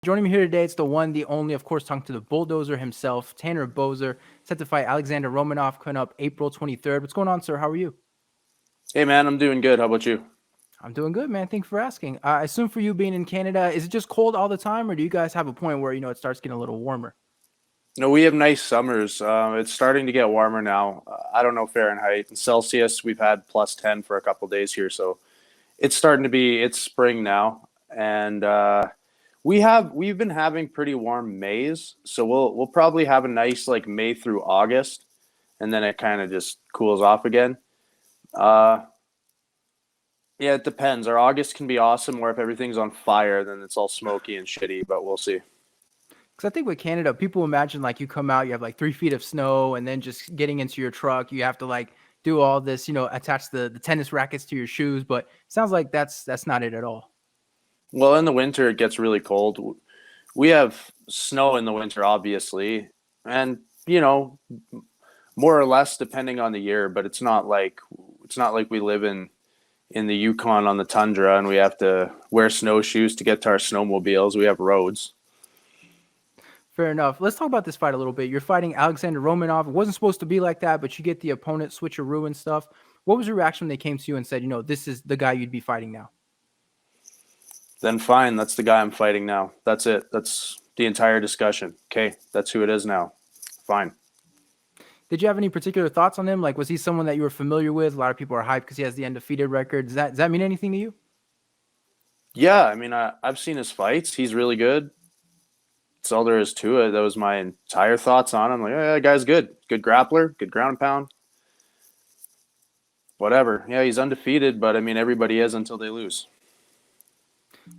Joining me here today, it's the one, the only, of course, talking to the bulldozer himself, Tanner Boser, set to fight Alexander Romanov coming up April 23rd. What's going on, sir? How are you? Hey man, I'm doing good. How about you? I'm doing good, man. Thanks for asking. I assume for you being in Canada, is it just cold all the time, or do you guys have a point where, it starts getting a little warmer? No, we have nice summers. It's starting to get warmer now. I don't know Fahrenheit. In Celsius, we've had plus 10 for a couple days here, so it's starting to be. It's spring now, and we've been having pretty warm Mays, so we'll probably have a nice like May through August, and then it kind of just cools off again. Uh, yeah, it depends. Our August can be awesome, or if everything's on fire, then it's all smoky and shitty. But we'll see. Because I think with Canada, people imagine like you come out, you have like 3 feet of snow, and then just getting into your truck, you have to like do all this, attach the tennis rackets to your shoes. But it sounds like that's not it at all. Well, in the winter, it gets really cold. We have snow in the winter, obviously, and more or less depending on the year. But it's not like we live in the Yukon on the tundra and we have to wear snowshoes to get to our snowmobiles. We have roads. Fair enough. Let's talk about this fight a little bit. You're fighting Alexander Romanov. It wasn't supposed to be like that, but you get the opponent switcheroo and stuff. What was your reaction when they came to you and said, this is the guy you'd be fighting now? Then fine, that's the guy I'm fighting now. That's it. That's the entire discussion. Okay, that's who it is now. Fine. Did you have any particular thoughts on him? Like, was he someone that you were familiar with? A lot of people are hyped because he has the undefeated record. Does that mean anything to you? Yeah, I mean, I've seen his fights. He's really good. That's all there is to it. That was my entire thoughts on him. Like, yeah, that guy's good. Good grappler, good ground and pound. Whatever. Yeah, he's undefeated, but I mean, everybody is until they lose.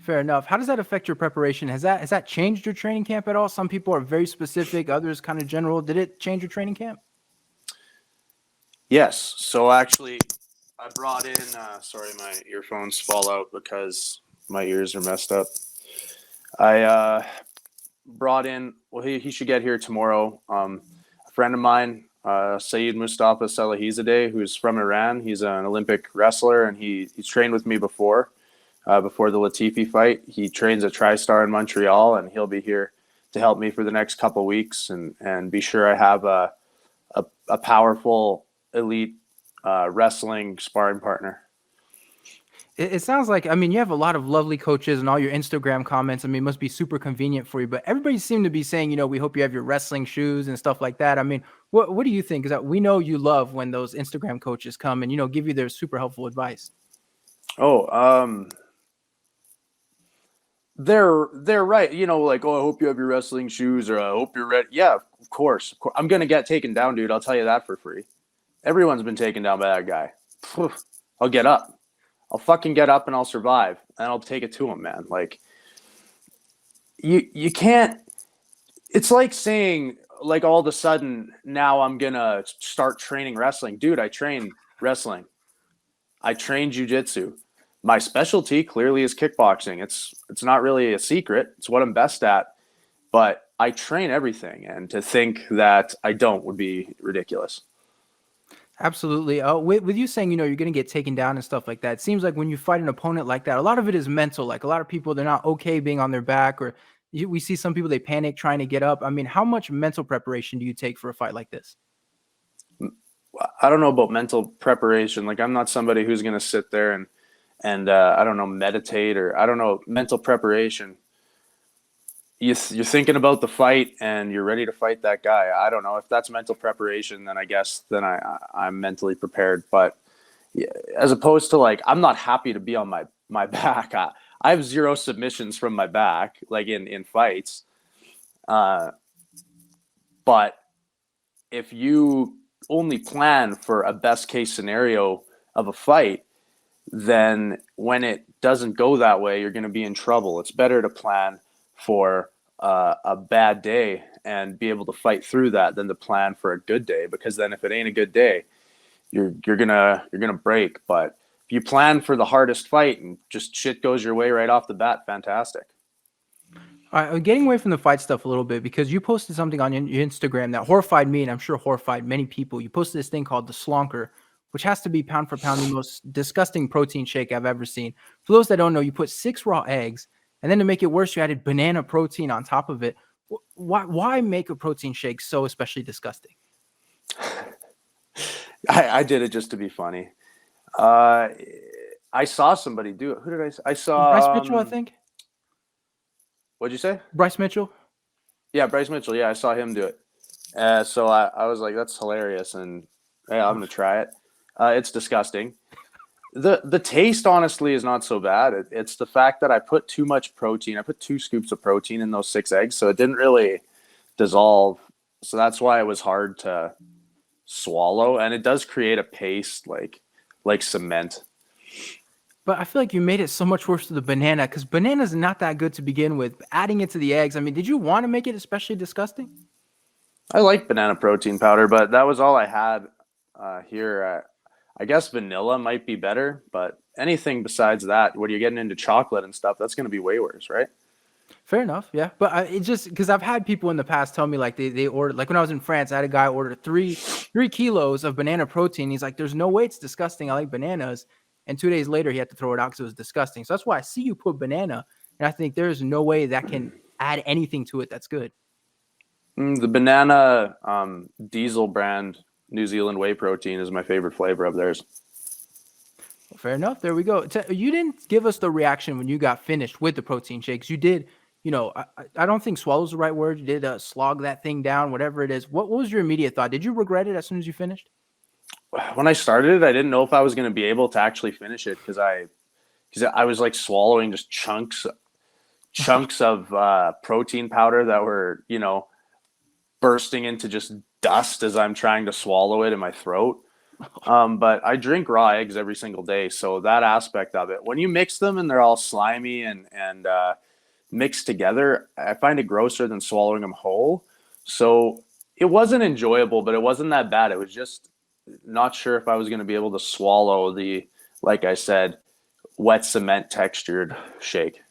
Fair enough. How does that affect your preparation? Has that changed your training camp at all? Some people are very specific, others kind of general. Did it change your training camp? Yes. So actually, I brought in. Sorry, my earphones fall out because my ears are messed up. I brought in. Well, he should get here tomorrow. A friend of mine, Saeed Mustafa Salahizadeh, who's from Iran. He's an Olympic wrestler, and he's trained with me before the Latifi fight. He trains at TriStar in Montreal, and he'll be here to help me for the next couple weeks and be sure I have a powerful elite wrestling sparring partner. It sounds like, I mean, you have a lot of lovely coaches and all your Instagram comments. I mean, it must be super convenient for you, but everybody seemed to be saying, we hope you have your wrestling shoes and stuff like that. I mean, what do you think? Because we know you love when those Instagram coaches come and, give you their super helpful advice. Oh, they're right. Like, oh, I hope you have your wrestling shoes, or I hope you're ready. Yeah, of course. I'm gonna get taken down, dude. I'll tell you that for free. Everyone's been taken down by that guy. I'll get up. I'll fucking get up and I'll survive, and I'll take it to him, man. Like, you can't. It's like saying, like, all of a sudden now I'm gonna start training wrestling, dude. I train wrestling. I train jujitsu. My specialty clearly is kickboxing. It's not really a secret. It's what I'm best at. But I train everything, and to think that I don't would be ridiculous. Absolutely. With you saying, you're going to get taken down and stuff like that, it seems like when you fight an opponent like that, a lot of it is mental. Like a lot of people, they're not okay being on their back, or we see some people, they panic trying to get up. I mean, how much mental preparation do you take for a fight like this? I don't know about mental preparation. Like, I'm not somebody who's going to sit there and I don't know, meditate, or I don't know, mental preparation. You're thinking about the fight and you're ready to fight that guy. I don't know if that's mental preparation. Then I guess I'm mentally prepared. But yeah, as opposed to, like, I'm not happy to be on my back. I have zero submissions from my back, like in fights. But if you only plan for a best case scenario of a fight, then when it doesn't go that way, you're going to be in trouble. It's better to plan for a bad day and be able to fight through that than to plan for a good day, because then if it ain't a good day, you're gonna break. But if you plan for the hardest fight and just shit goes your way right off the bat, fantastic. All right, getting away from the fight stuff a little bit, because you posted something on your Instagram that horrified me, and I'm sure horrified many people. You posted this thing called the Slonker, which has to be pound for pound the most disgusting protein shake I've ever seen. For those that don't know, you put 6 raw eggs And then to make it worse, you added banana protein on top of it. Why make a protein shake so especially disgusting? I did it just to be funny. Uh, I saw somebody do it. Who did I? I Bryce saw. Mitchell, I think. What'd you say? Bryce Mitchell. Yeah, Bryce Mitchell. Yeah, I saw him do it. So I was like, that's hilarious, and yeah, I'm gonna try it. It's disgusting. The taste honestly is not so bad. It's the fact that I put too much protein. I put 2 scoops of protein in those 6 eggs, so it didn't really dissolve. So that's why it was hard to swallow, and it does create a paste like cement. But I feel like you made it so much worse with the banana because banana's not that good to begin with. Adding it to the eggs, I mean, did you want to make it especially disgusting? I like banana protein powder, but that was all I had here. I guess vanilla might be better, but anything besides that, when you're getting into chocolate and stuff, that's going to be way worse, right? Fair enough, yeah. But it just because I've had people in the past tell me like they ordered like when I was in France, I had a guy order three kilos of banana protein. He's like, "There's no way it's disgusting. I like bananas." And 2 days later, he had to throw it out because it was disgusting. So that's why I see you put banana, and I think there's no way that can add anything to it that's good. The banana diesel brand New Zealand whey protein is my favorite flavor of theirs. Well, fair enough. There we go. You didn't give us the reaction when you got finished with the protein shakes. You did. I don't think swallow's the right word. You did slog that thing down, whatever it is. What was your immediate thought? Did you regret it as soon as you finished? When I started it, I didn't know if I was going to be able to actually finish it because I was like swallowing just chunks of protein powder that were bursting into just dust as I'm trying to swallow it in my throat. But I drink raw eggs every single day, so that aspect of it, when you mix them and they're all slimy and mixed together, I find it grosser than swallowing them whole. So it wasn't enjoyable, but it wasn't that bad. It was just not sure if I was going to be able to swallow like I said, wet cement textured shake.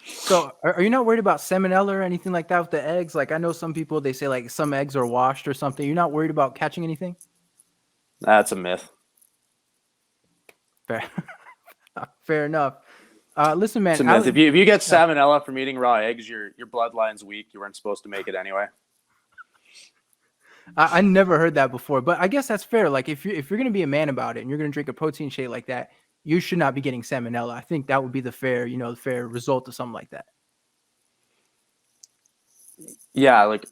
So, are you not worried about salmonella or anything like that with the eggs? Like, I know some people they say like some eggs are washed or something. You're not worried about catching anything? That's a myth. Fair, fair enough. Listen, It's man. a myth. If you get salmonella from eating raw eggs, your bloodline's weak. You weren't supposed to make it anyway. I never heard that before, but I guess that's fair. Like, if you're gonna be a man about it and you're gonna drink a protein shake like that, you should not be getting salmonella. I think that would be the fair, the fair result of something like that. Yeah, like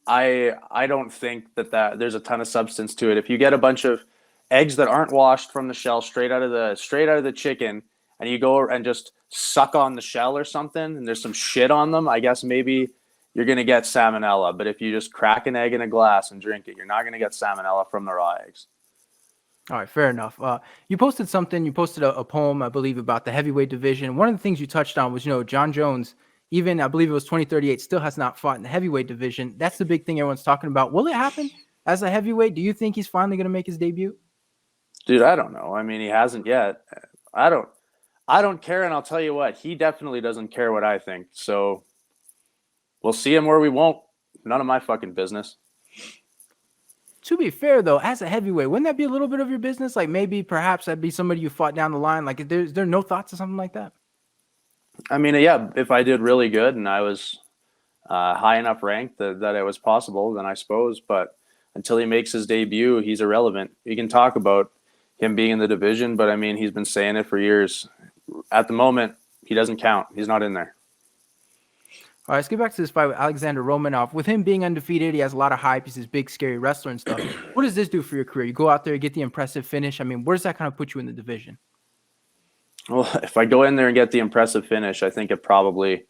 I don't think that there's a ton of substance to it. If you get a bunch of eggs that aren't washed from the shell straight out of the chicken, and you go and just suck on the shell or something, and there's some shit on them, I guess maybe you're gonna get salmonella. But if you just crack an egg in a glass and drink it, you're not gonna get salmonella from the raw eggs. All right, fair enough. You posted something. You posted a poem, I believe, about the heavyweight division. One of the things you touched on was, John Jones, even I believe it was 2038, still has not fought in the heavyweight division. That's the big thing everyone's talking about. Will it happen as a heavyweight? Do you think he's finally going to make his debut? Dude, I don't know. I mean, he hasn't yet. I don't care, and I'll tell you what, he definitely doesn't care what I think. So we'll see him where we won't. None of my fucking business. To be fair, though, as a heavyweight, wouldn't that be a little bit of your business? Like maybe perhaps that'd be somebody you fought down the line. Like, is there no thoughts of something like that? I mean, yeah, if I did really good and I was high enough ranked that it was possible, then I suppose. But until he makes his debut, he's irrelevant. You can talk about him being in the division, but I mean, he's been saying it for years. At the moment, he doesn't count. He's not in there. All right, let's get back to this fight with Alexander Romanov. With him being undefeated, he has a lot of hype. He's this big, scary wrestler and stuff. What does this do for your career? You go out there, get the impressive finish. I mean, where does that kind of put you in the division? Well, if I go in there and get the impressive finish, I think it probably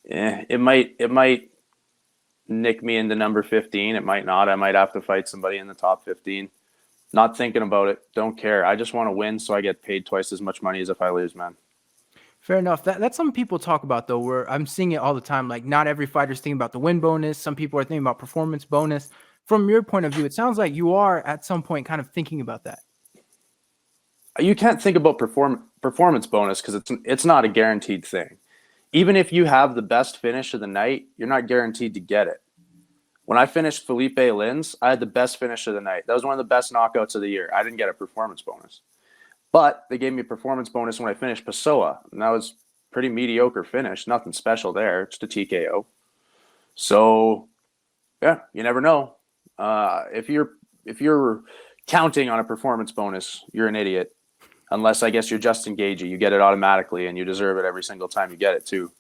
it might nick me into number 15. It might not. I might have to fight somebody in the top 15. Not thinking about it. Don't care. I just want to win so I get paid twice as much money as if I lose, man. Fair enough. That's something people talk about, though, where I'm seeing it all the time. Like, not every fighter's thinking about the win bonus. Some people are thinking about performance bonus. From your point of view, it sounds like you are at some point kind of thinking about that. You can't think about performance bonus because it's not a guaranteed thing. Even if you have the best finish of the night, you're not guaranteed to get it. When I finished Felipe Lins, I had the best finish of the night. That was one of the best knockouts of the year. I didn't get a performance bonus. But they gave me a performance bonus when I finished Pessoa, and that was pretty mediocre finish. Nothing special there. It's the TKO. So yeah, you never know. If you're counting on a performance bonus, you're an idiot. Unless I guess you're Justin Gagey, you get it automatically and you deserve it every single time you get it too.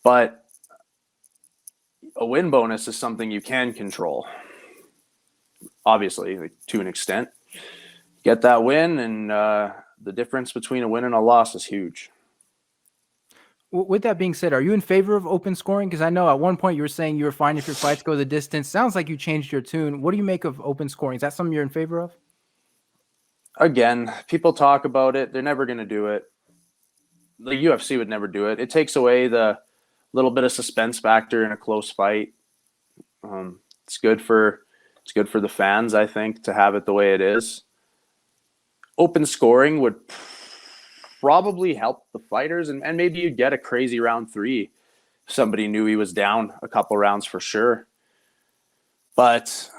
But a win bonus is something you can control. Obviously, like, to an extent. Get that win, and the difference between a win and a loss is huge. With that being said, are you in favor of open scoring? Because I know at one point you were saying you were fine if your fights go the distance. Sounds like you changed your tune. What do you make of open scoring? Is that something you're in favor of? Again, people talk about it. They're never going to do it. The UFC would never do it. It takes away the little bit of suspense factor in a close fight. It's good for the fans, I think, to have it the way it is. Open scoring would probably help the fighters, and maybe you'd get a crazy round 3 if somebody knew he was down a couple rounds for sure. But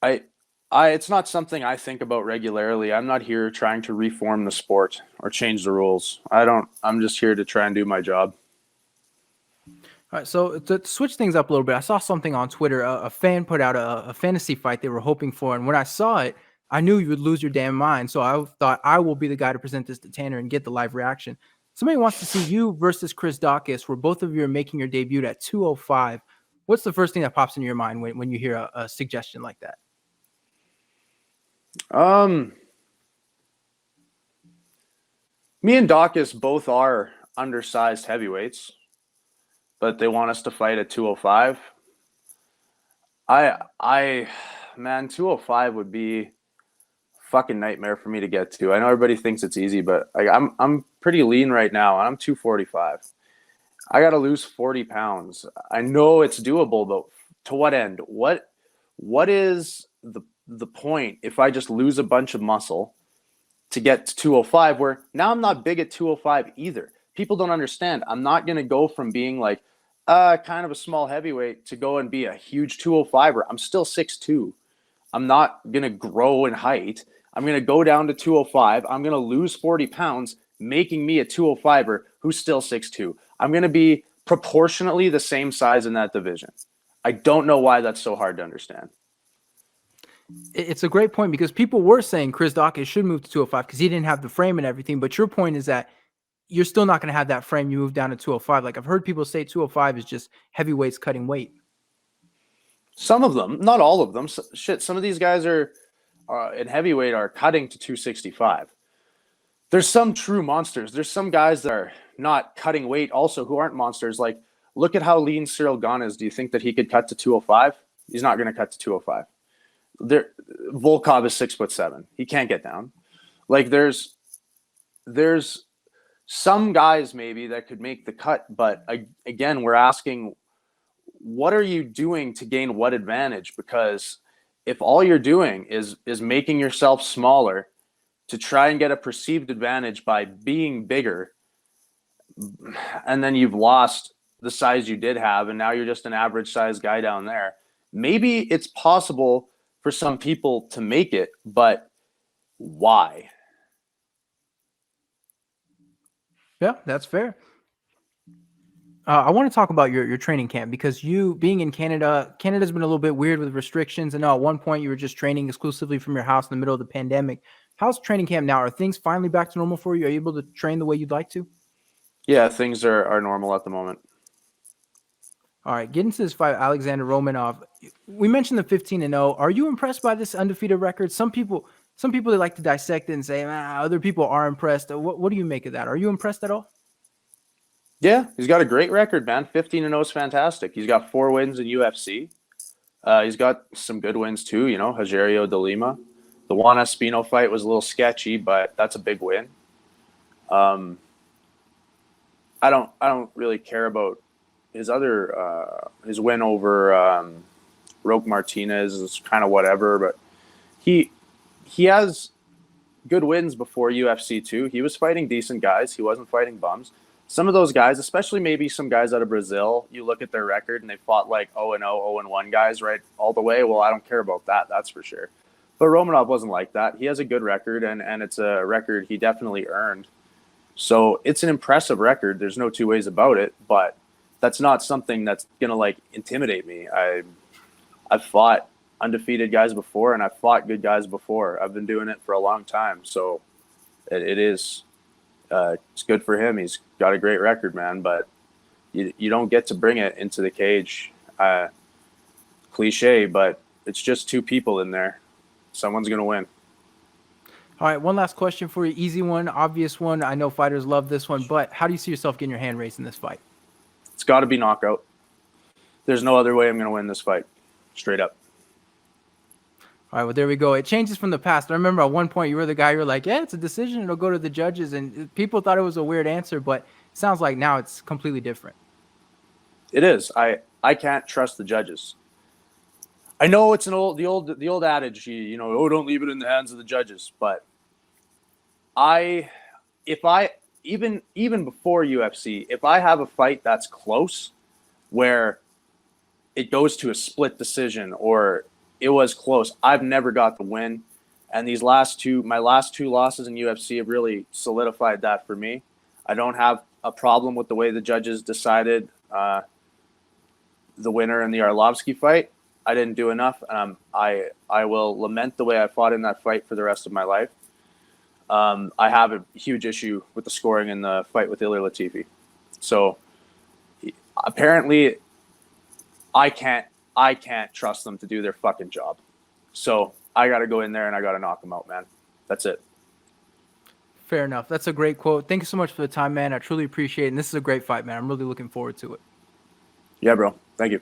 it's not something I think about regularly. I'm not here trying to reform the sport or change the rules. I'm just here to try and do my job. All right, so to switch things up a little bit, I saw something on Twitter. A fan put out a fantasy fight they were hoping for, and when I saw it, I knew you would lose your damn mind. So I thought I will be the guy to present this to Tanner and get the live reaction. Somebody wants to see you versus Chris Daukaus, where both of you are making your debut at 205. What's the first thing that pops into your mind when you hear a suggestion like that? Me and Daukaus both are undersized heavyweights, but they want us to fight at 205. Man, 205 would be a fucking nightmare for me to get to. I know everybody thinks it's easy, but I'm pretty lean right now, and I'm 245. I got to lose 40 pounds. I know it's doable, but to what end? What is the point if I just lose a bunch of muscle to get to 205, where now I'm not big at 205 either? People don't understand. I'm not going to go from being like kind of a small heavyweight to go and be a huge 205er. I'm still 6'2". I'm not going to grow in height. I'm going to go down to 205. I'm going to lose 40 pounds, making me a 205er who's still 6'2". I'm going to be proportionately the same size in that division. I don't know why that's so hard to understand. It's a great point, because people were saying Chris Daukaus should move to 205 because he didn't have the frame and everything. But your point is that you're still not going to have that frame. You move down to 205. Like, I've heard people say 205 is just heavyweights cutting weight. Some of them, not all of them. Some of these guys are in heavyweight are cutting to 265. There's some true monsters. There's some guys that are not cutting weight also who aren't monsters. Like, look at how lean Cyril Gane is. Do you think that he could cut to 205? He's not going to cut to 205. Volkov is 6'7". He can't get down. Like, there's some guys maybe that could make the cut, but again, we're asking, what are you doing to gain what advantage? Because if all you're doing is making yourself smaller to try and get a perceived advantage by being bigger, and then you've lost the size you did have, and now you're just an average size guy down there, maybe it's possible for some people to make it, but why? Yeah, that's fair. I want to talk about your training camp, because you being in Canada's been a little bit weird with restrictions. I know at one point you were just training exclusively from your house in the middle of the pandemic. How's training camp now? Are things finally back to normal for you? Are you able to train the way you'd like to? Yeah, things are normal at the moment. All right, get into this fight, Alexander Romanov. We mentioned the 15-0. Are you impressed by this undefeated record? Some people they like to dissect it and say, other people are impressed. What do you make of that? Are you impressed at all? Yeah, he's got a great record, man. 15-0 is fantastic. He's got 4 wins in UFC. He's got some good wins too, Rogerio de Lima. The Juan Espino fight was a little sketchy, but that's a big win. I don't really care about his his win over Roque Martinez is kind of whatever, but he has good wins before UFC too. He was fighting decent guys. He wasn't fighting bums. Some of those guys, especially maybe some guys out of Brazil, you look at their record and they fought like 0-0, 0-1 guys right all the way. Well, I don't care about that. That's for sure. But Romanov wasn't like that. He has a good record, and it's a record he definitely earned. So it's an impressive record. There's no two ways about it, but that's not something that's gonna like intimidate me. I've fought undefeated guys before, and I've fought good guys before. I've been doing it for a long time, so it is it's good for him. He's got a great record, man. But you don't get to bring it into the cage. Cliche, but it's just two people in there. Someone's gonna win. All right, one last question for you. Easy one, obvious one. I know fighters love this one, but how do you see yourself getting your hand raised in this fight? It's got to be knockout. There's no other way I'm gonna win this fight. Straight up. All right, well, there we go. It changes from the past. I remember at one point you were the guy, you were like, yeah, it's a decision. It'll go to the judges. And people thought it was a weird answer, but it sounds like now it's completely different. It is. I can't trust the judges. I know it's the old adage, oh, don't leave it in the hands of the judges. But if I even before UFC, if I have a fight that's close, where it goes to a split decision or it was close, I've never got the win, and my last two losses in UFC have really solidified that for me. I don't have a problem with the way the judges decided the winner in the Arlovsky fight. I didn't do enough. I will lament the way I fought in that fight for the rest of my life. I have a huge issue with the scoring in the fight with Ilir Latifi. So apparently I can't trust them to do their fucking job. So I got to go in there and I got to knock them out, man. That's it. Fair enough. That's a great quote. Thank you so much for the time, man. I truly appreciate it. And this is a great fight, man. I'm really looking forward to it. Yeah, bro. Thank you.